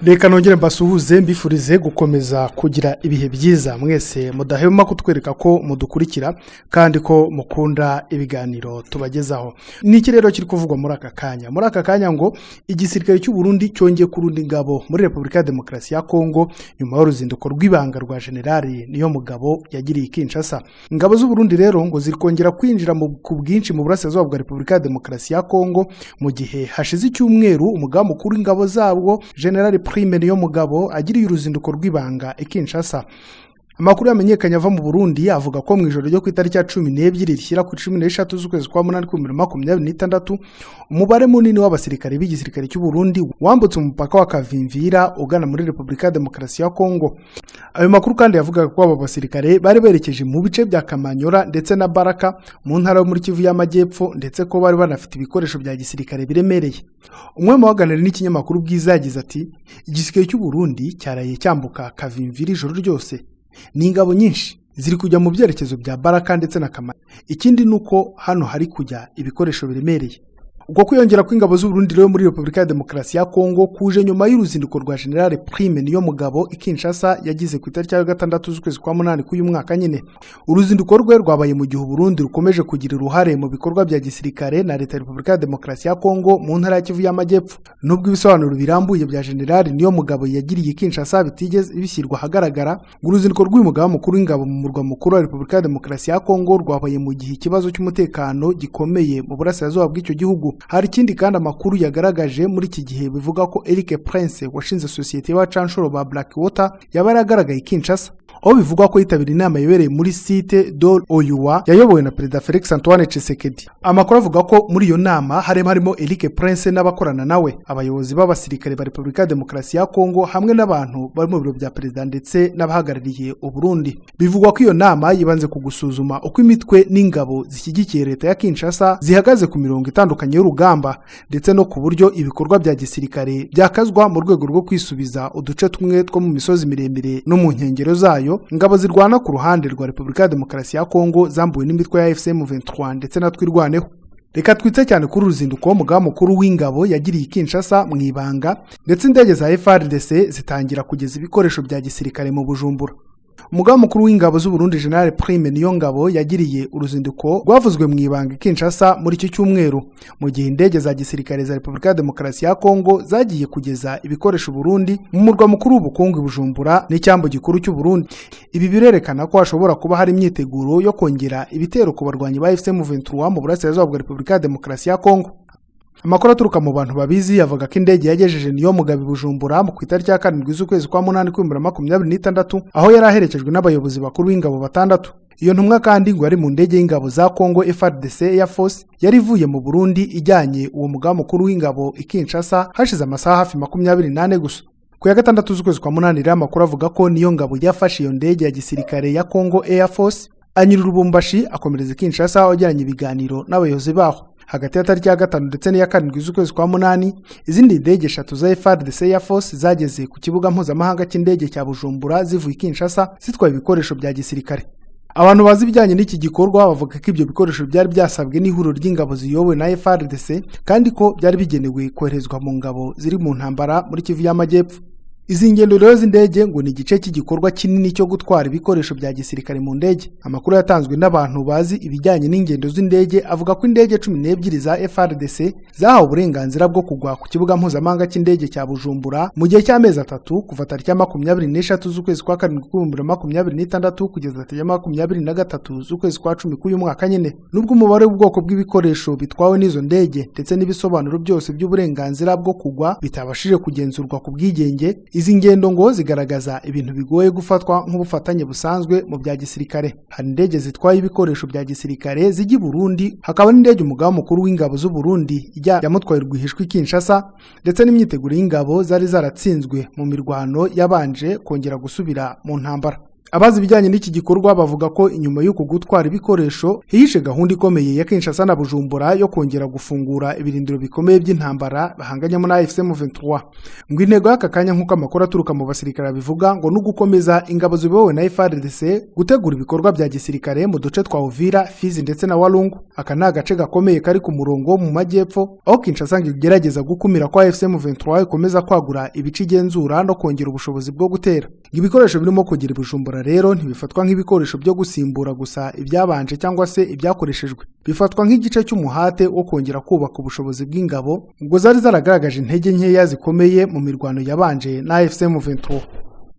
Reka nongere mbasuhuze mbifurize gukomeza kugira ibihe byiza mwese mudahema kutwereka ko mudukurikira kandi ko mukunda ibiganiro tubagezaho. Niki rero kiri kuvugwa muri aka kanya ngo igisirikare cy'u Burundi cyongeye kurunda ingabo muri Republika ya Demokarasi ya Kongo nyuma y'uruzinduko rw'ibanga rwa Generali Niyomugabo yagiriye Kinshasa. Ingabo z'u Burundi rero ngo zirikongera kwinjira ku bwinshi mu burasirazuba bwa Republika ya Demokarasi ya Kongo mu gihe hashize icyumweru umugaba mukuru w'ingabo zabwo General Prime Niyomugabo agiriye uruzinduko rw'ibanga Kinshasa. Amakuru yamenyekanye ava mu Burundi avuga ko mu ijoro ryo ku itariki ya 12 rishyira ku 13 z'ukwezi kwa 8 2026 umubare munini w'abasirikare b'igisirikare cy'u Burundi wambutse umupaka wa Kavimvira ugana muri Republika ya Demokarasi ya Kongo. Ayo makuru kandi yavuga ko aba basirikare bari berekeje mu bice bya Kamanyora ndetse na Baraka mu ntara yo muri Kivu y'Amajyepfo ndetse ko bari banafite ibikoresho bya gisirikare biremereye. Umwe mu baganira n'ikinyamakuru Bwiza yagize ati igisirikare cy'u Burundi cyaraye cyambuka Kavimvira ijoro ryose. Ni ingabo nyinshi ziri kujya mu byerekezo bya Baraka ndetse na Kamanyora. Ikindi nuko hano hari kujya ibikoresho biremereye. Ubwo kwiyongera kw'ingabo z'u Burundi rero muri Republika ya Demokarasi ya Kongo kuje nyuma y'uruzinduko rwa General Prime Niyomugabo Kinshasa yagize ku itariki ya 6 z'ukwezi kwa 8 k'uyu mwaka nyine. Uruzinduko rwe rwabaye mu gihe Burundi rukomeje kugira uruhare mu bikorwa bya gisirikare na leta ya Republika ya Demokarasi ya Kongo mu ntara ya Kivu y'Amajyepfo. Nubwo ibisobanuro birambuye bya General Niyomugabo yagiriye Kinshasa bitigeze bishyirwa ahagaragara, uruzinduko rw'umugaba mukuru w'ingabo mu murwa mukuru wa Republika ya Demokarasi ya Kongo rwabaye mu gihe ikibazo cy'umutekano gikomeye mu burasirazuba bw'icyo gihugu. Hari ikindi kandi amakuru yagaragaje muri iki gihe bivuga ko Eric Prince washinze sosiyete y'abacanshuro ba Blackwater yaba yaragaragaye Kinshasa, aho bivugwa ko yitabira inama yabereye muri site Dol Oyuwa yayobowe na Perezida Felix Antoine Tshisekedi. Amakuru avuga ko muri iyo nama harimo Eric Prince n'abakorana nawe, abayobozi b'abasirikare ba Republika ya Demokarasi ya Kongo hamwe n'abantu bari mu biro bya Perezida ndetse n'abahagarariye u Burundi. Bivugwa ko iyo nama yibanze ku gusuzuma uko imitwe n'ingabo zishyigikiye leta ya Kinshasa zihagaze ku mirongo itandukanye y'urugamba ndetse no ku buryo ibikorwa bya gisirikare byakazwa mu rwego rwo kwisubiza uduce tumwe two mu misozi miremire no mu nkengero zayo. Ingabo zirwana ku ruhande rwa Republika ya Demokarasi ya Kongo zambuwe n'imitwe ya FCM 23 ndetse na twirwaneho. Reka twitse cyane kuri uruzinduko umugaba mukuru w'ingabo yagiriye Kinshasa mu ibanga ndetse indege za FARDC zitangira kugeza ibikoresho bya gisirikare mu Bujumbura. Umugaba mukuru w'ingabo z'u Burundi General Prime Niyongabo yagiriye uruzinduko rwavuzwe mu ibanga Kinshasa muri iki cyumweru mu gihe indege za gisirikare za Republika ya Demokarasi ya Kongo zagiye kugeza ibikoresho Burundi mu murwa mukuru w'ubukungu Bujumbura n'icyambo gikuru cy'u Burundi. Ibi birerekana ko hashobora kuba hari imyiteguro yo kongera ibitero ku barwanyi ba FCM 23 mu burasirazuba bwa Republika ya Demokarasi ya Kongo. Amakuru aturuka mu bantu babizi yavuga ko indege yagejeje Niyomugabo Bujumbura mu itariki ya 7 z'ukwezi kwa 8 2026 aho yari aherekejwe n'abayobozi bakuru b'ingabo batandatu. Iyo ntumwa kandi ngo yari mu ndege y'ingabo za Kongo FARDC Air Force yari ivuye mu Burundi ijyanye uwo mugaba mukuru w'ingabo Kinshasa hashize amasaha hafi 28 gusa. Ku ya 6 z'ukwezi kwa 8 rero amakuru avuga ko Niyongabo yafashe iyo ndege ya gisirikare ya Kongo Air Force anyura Lubumbashi akomereza Kinshasa ajyanye ibiganiro n'abayobozi baho. Hagati ya tariki ya 5 ndetse n'iya 7 z'ukwezi kwa 8 izindi ndege 3 za FARDC Air Force zageze ku kibuga mpuzamahanga cy'indege cya Bujumbura zivuye Kinshasa zitwaye ibikoresho bya gisirikare. Abantu bazi ibijyanye n'iki gikorwa bavuga ko ibyo bikoresho byari byasabwe n'ihuriro ry'ingabo ziyobowe na FARDC kandi ko byari bigenewe koherezwa mu ngabo ziri mu ntambara muri Kivu y'Amajyepfo. Izi ngendo rero z'indege ngo ni igice cy'igikorwa kinini cyo gutwara ibikoresho bya gisirikare mu ndege. Amakuru yatanzwe n'abantu bazi ibijyanye n'ingendo z'indege avuga ko indege 12 za FARDC zahawe uburenganzira bwo kugwa ku kibuga mpuzamahanga cy'indege cya Bujumbura mu gihe cy'amezi 3 kuva tariki ya 23 z'ukwezi kwa 7 2026 kugeza tariki ya 23 z'ukwezi kwa 10 k'uyu mwaka nyine. Nubwo umubare w'ubwoko bw'ibikoresho bitwawe n'izo ndege ndetse n'ibisobanuro byose by'uburenganzira bwo kugwa bitabashije kugenzurwa ku bwigenge, izi ngendo ngo zigaragaza ibintu bigoye gufatwa nk'ubufatanye busanzwe mu bya gisirikare. Hari indege zitwaye ibikoresho bya gisirikare zijya i Burundi, hakaba n'indege umugaba mukuru w'ingabo z'u Burundi yamutwaye rwihishwa Kinshasa ndetse n'imyiteguro y'ingabo zari zaratsinzwe mu mirwano yabanje kongera gusubira mu ntambara. Abazi ibijyanye n'iki gikorwa bavuga ko inyuma y'uko gutwara ibikoresho hihishe gahunda ikomeye ya Kinshasa na Bujumbura yo kongera gufungura ibirindiro bikomeye by'intambara bahanganyemo na AFC M23. Ngo intego y'aka kanya nk'uko amakuru aturuka mu basirikare bivuga ngo no gukomeza ingabo zibowe na FARDC gutegura ibikorwa bya gisirikare mu duce twa Uvira, Fizi ndetse na Walungu. Aka ni agace gakomeye kari ku murongo mu majyepfo aho Kinshasa igerageza gukumira ko AFC M23 ikomeza kwagura ibice igenzura no kongera ubushobozi bwo gutera. Ibikoresho birimo kugira Bujumbura rero ntibifatwa nk'ibikoresho byo gusimbura gusa ibyabanje cyangwa se ibyakoreshejwe, bifatwa nk'igice cy'umuhate wo kongera kubaka ubushobozi bw'ingabo ubwo zari zaragaragaje intege nkeya zikomeye mu mirwano yabanje na AFC M23.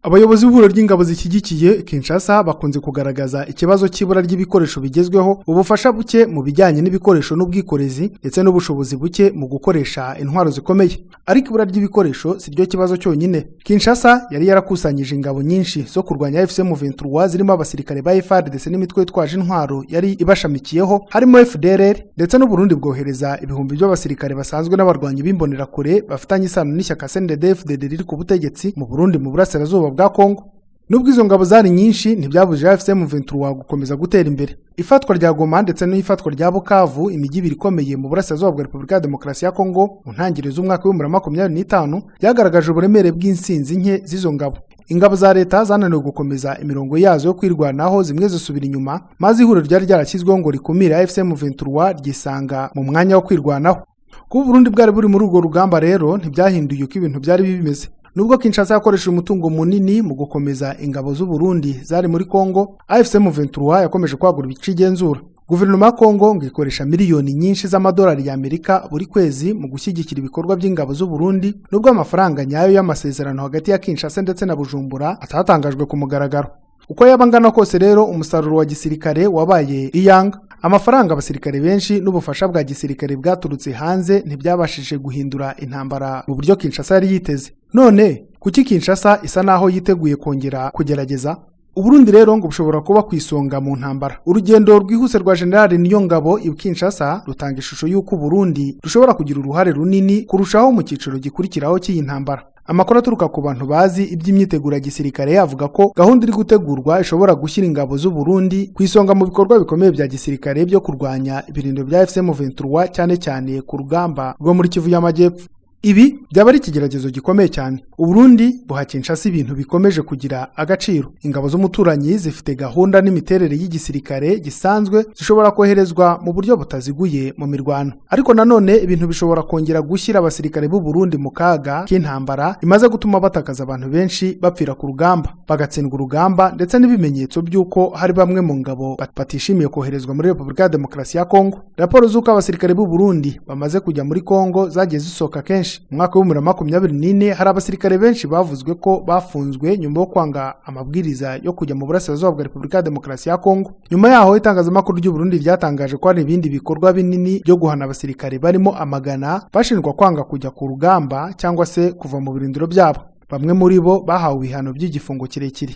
Abayobozi b'ihuriro ry'ingabo zishyigikiye Kinshasa bakunze kugaragaza ikibazo cy'ibura ry'ibikoresho bigezweho, ubufasha buke mu bijyanye n'ibikoresho n'ubwikorezi ndetse n'ubushobozi buke mu gukoresha intwaro zikomeye. Ariko ibura ry'ibikoresho si ryo kibazo cyonyine. Kinshasa yari yarakusanyije ingabo nyinshi zo kurwanya AFC M23 zirimo abasirikare ba FARDC n'imitwe yitwaje intwaro yari ibashamikiyeho harimo FDLR, ndetse n'u Burundi bwohereza ibihumbi by'abasirikare basanzwe n'abarwanyi b'imbonerakure bafitanye isano n'ishyaka CNDD-FDD riri ku butegetsi mu Burundi mu burasirazuba bwa Kongo. Nubwo izo ngabo zari nyinshi ntibyabujije AFC M23 gukomeza gutera imbere. Ifatwa rya Goma ndetse n'ifatwa rya Bukavu, imijyi ibiri ikomeye mu burasirazuba bwa Repubulika ya Demokarasi ya Kongo mu ntangiriro z'umwaka wa 2025 byagaragaje uburemere bw'insinzi nke z'izo ngabo. Ingabo za leta zananiwe gukomeza imirongo yazo yo kwirwanaho, zimwe zisubira inyuma, maze ihuriro ryari ryarashyizweho ngo rikumire AFC M23 ryisanga mu mwanya wo kwirwanaho. Kuba Burundi bwari buri muri urwo rugamba rero ntibyahinduye uko ibintu byari bimeze. Nubwo Kinshasa yakoresheje umutungo munini mu gukomeza ingabo z'u Burundi zari muri Kongo, AFC M23 yakomeje kwagura ibice igenzura. Guverinoma ya Kongo ngo ikoresha miliyoni nyinshi z'amadolari y'Amerika buri kwezi mu gushyigikira ibikorwa by'ingabo z'u Burundi, nubwo amafaranga nyayo y'amasezerano hagati ya Kinshasa ndetse na Bujumbura atatangajwe ku mugaragaro. Uko yabangana kose rero umusaruro wa gisirikare wabaye iyanga. Amafaranga abasirikare benshi n'ubufasha bwa gisirikare bwaturutse hanze ntibyabashije guhindura intambara mu buryo Kinshasa yari yiteze. None kuki Kinshasa isa naho yiteguye kongera kugerageza? Uburundi rero ngo bushobora kuba kwisonga mu ntambara. Urugendo rwihuse rwa General Niyongabo i Kinshasa rutanga ishusho y'uko Burundi rushobora kugira uruhare runini kurushaho mu cyiciro gikurikiraho cy'iyi ntambara. Amakuru aturuka ku bantu bazi iby'imyiteguro ya gisirikare avuga ko gahunda iri gutegurwa ishobora gushyira ingabo z'u Burundi ku isonga mu bikorwa bikomeye bya gisirikare byo kurwanya ibirindiro bya AFC M23 cyane cyane ku rugamba rwo muri Kivu y'Amajyepfo. Ibi byaba ari ikigeragezo gikomeye cyane. Uburundi buha Kinshasa ibintu bikomeje kugira agaciro. Ingabo z'umuturanyi zifite gahunda n'imiterere y'igisirikare gisanzwe zishobora koherezwa mu buryo butaziguye mu mirwano. Ariko nanone ibintu bishobora kongera gushyira abasirikare b'u Burundi mu kaga k'intambara imaze gutuma batakaza abantu benshi bapfira ku rugamba, bagatsindwa urugamba, ndetse n'ibimenyetso by'uko hari bamwe mu ngabo batishimiye koherezwa muri Repubulika ya Demokarasi ya Kongo. Raporo z'uko abasirikare b'u Burundi bamaze kujya muri Kongo zagiye zisoka kenshi. Mu mwaka wa 2024 hari abasirikare benshi bavuzwe ko bafunzwe nyuma yo kwanga amabwiriza yo kujya mu burasirazuba bwa Repubulika ya Demokarasi ya Kongo. Nyuma yaho itangazamakuru ry'u Burundi ryatangaje ko hari ibindi bikorwa binini byo guhana abasirikare barimo amagana bashinjwa kwanga kujya ku rugamba cyangwa se kuva mu birindiro byabo. Bamwe muri bo bahawe ibihano by'igifungo kirekire.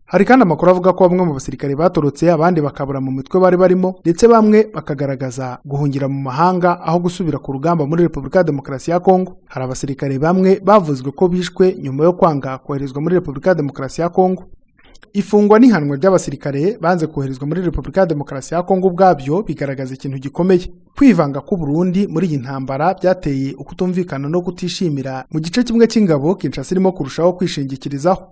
Hari kandi amakuru avuga ko bamwe mu basirikare batorotse, abandi bakabura mu mitwe bari barimo, ndetse bamwe bakagaragaza guhungira mu mahanga aho gusubira ku rugamba muri Repubulika ya Demokarasi ya Kongo. Hari abasirikare bamwe bavuzwe ko bishwe nyuma yo kwanga koherezwa muri Repubulika ya Demokarasi ya Kongo. Ifungwa n'ihanwa ry'abasirikare banze koherezwa muri Repubulika ya Demokarasi ya Kongo ubwabyo bigaragaza ikintu gikomeye. Kwivanga ku Burundi muri iyi ntambara byateye ukutumvikana no kutishimira mu gice kimwe cy'ingabo Kinshasa irimo kurushaho kwishingikirizaho.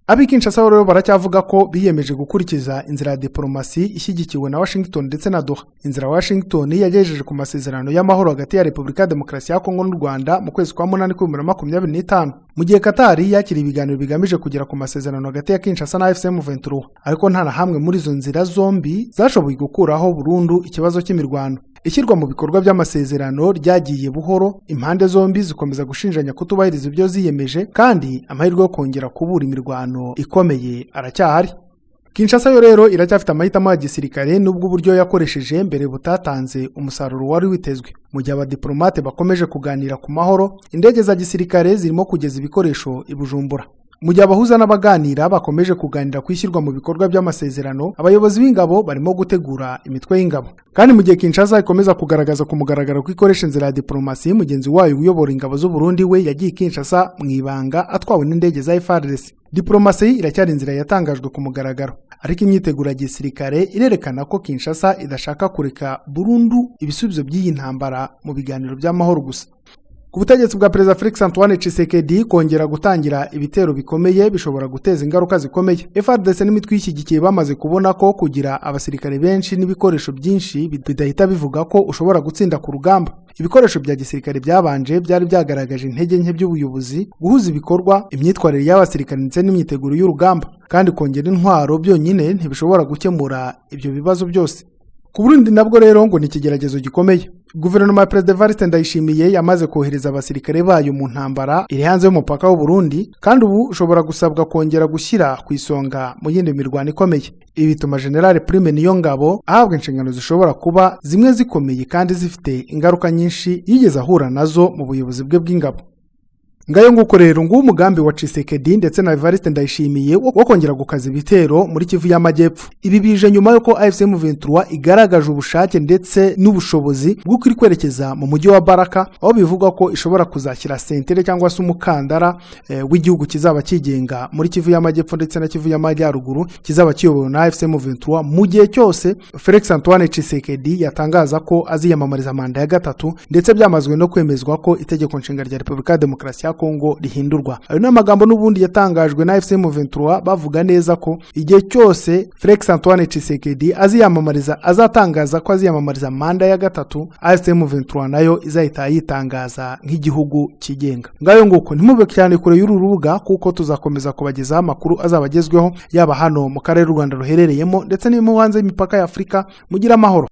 Abi Kinshasa rero baracyavuga ko biyemeje gukurikiza inzira ya diplomasi ishyigikiwe na Washington ndetse na Doha. Inzira Washington yagejeje ku masezerano y'amahoro hagati ya Repubulika ya Demokarasi ya Kongo n'u Rwanda mu kwezi kwa 8 2025, mu gihe Qatar yakira ibiganiro bigamije kugera ku masezerano hagati ya Kinshasa na AFC M23. Ariko nta na hamwe muri izo nzira zombi zashoboye gukuraho burundu ikibazo cy'imirwano. Ishyirwa mu bikorwa by'amasezerano ryagiye buhoro, impande zombi zikomeza gushinjanya kutubahiriza ibyo ziyemeje, kandi amahirwe yo kongera kubura imirwano ikomeye aracyahari. Kinshasa yo rero iracyafite amahitamo ya gisirikare nubwo uburyo yakoresheje mbere butatanze umusaruro wari witezwe. Mu gihe abadiplomate bakomeje kuganira ku mahoro, indege za gisirikare zirimo kugeza ibikoresho i Bujumbura. Mu gihe abahuza n'abaganira bakomeje kuganira kwishyirwa mu bikorwa by'amasezerano, abayobozi b'ingabo barimo gutegura imitwe y'ingabo. Kandi mu gihe Kinshasa ikomeza kugaragaza ku mugaragaro ko ikoresha inzira ya diplomasi, mugenzi wayo uyobora ingabo z'u Burundi we yagiye Kinshasa mu ibanga atwawe n'indege za FARDC. Diplomasi iracyari inzira yatangajwe ku mugaragaro, ariko imyiteguro ya gisirikare irerekana ko Kinshasa idashaka kureka burundu ibisubizo by'iyi ntambara mu biganiro by'amahoro gusa. Ku butegetsi bwa Perezida Felix Antoine Tshisekedi, kongera gutangira ibitero bikomeye bishobora guteza ingaruka zikomeye. FARDC n'imitwe ishyigikiye bamaze kubona ko kugira abasirikare benshi n'ibikoresho byinshi bidahita bivuga ko ushobora gutsinda ku rugamba. Ibikoresho bya gisirikare byabanje byari byagaragaje intege nke by'ubuyobozi, guhuza ibikorwa, imyitwarire y'abasirikare ndetse n'imyiteguro y'urugamba, kandi kongera intwaro byonyine ntibishobora gukemura ibyo bibazo byose. Ku Burundi nabwo rero ngo ni ikigeragezo gikomeye. Guverinoma ya Perezida Evariste Ndayishimiye yamaze kohereza abasirikare bayo mu ntambara iri hanze y'umupaka w'u Burundi, kandi ubu ushobora gusabwa kongera gushyira ku isonga mu yindi mirwano ikomeye. Ibi bituma General Prime Niyongabo ahabwa inshingano zishobora kuba zimwe zikomeye kandi zifite ingaruka nyinshi yigeze ahura nazo mu buyobozi bwe bw'ingabo. Ngayo nguko rero umugambi wa Tshisekedi ndetse na Evariste Ndayishimiye wo kongera gukaza ibitero muri Kivu y'Amajyepfo. Ibi bije nyuma yuko AFC M23 igaragaje ubushake ndetse n'ubushobozi bwo kwerekeza mu mujyi wa Baraka, aho bivuga ko ishobora kuzashyira sentere cyangwa se umukandara w'igihugu kizaba kigenga muri Kivu y'Amajyepfo ndetse na Kivu y'Amajyaruguru, kizaba kiyobowe na AFC M23 mu gihe cyose Felix Antoine Tshisekedi yatangaza ko aziyamamariza manda ya gatatu, ndetse byamazwe no kwemezwa ko itegeko nshinga rya Repubulika ya Demokarasi Kongo rihindurwa. Ayo ni amagambo n'ubundi yatangajwe na FCM 23 bavuga neza ko igihe cyose Felix Antoine Tshisekedi azatangaza ko aziyamamariza manda ya gatatu, FCM 23 nayo izahita yitangaza nk'igihugu kigenga. Ngayo nguko ntimube cyane kure y'uru rubuga, kuko tuzakomeza kubagezaho amakuru azabagezweho yaba hano mu karere u Rwanda ruherereyemo ndetse no mu hanze y'imipaka ya Afurika. Mugira amahoro.